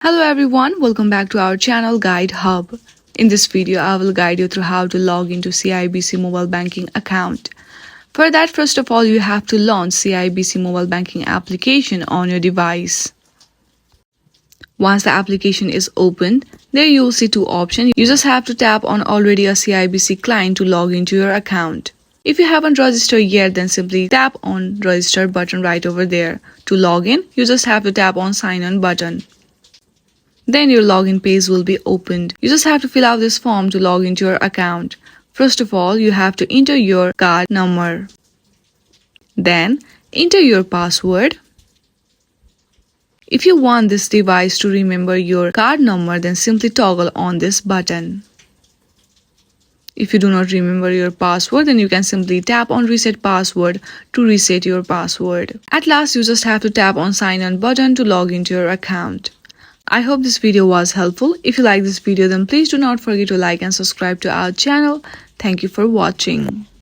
Hello everyone, welcome back to our channel Guide Hub. In this video, I will guide you through how to log into CIBC Mobile Banking account. For that, first of all, you have to launch CIBC Mobile Banking application on your device. Once the application is opened, there you will see two options. You just have to tap on already a CIBC client to log into your account. If you haven't registered yet, then simply tap on register button right over there. To log in, you just have to tap on sign on button. Then your login page will be opened. You just have to fill out this form to log into your account. First of all, you have to enter your card number. Then, enter your password. If you want this device to remember your card number, then simply toggle on this button. If you do not remember your password, then you can simply tap on reset password to reset your password. At last, you just have to tap on sign on button to log into your account. I hope this video was helpful. If you like this video, then please do not forget to like and subscribe to our channel. Thank you for watching.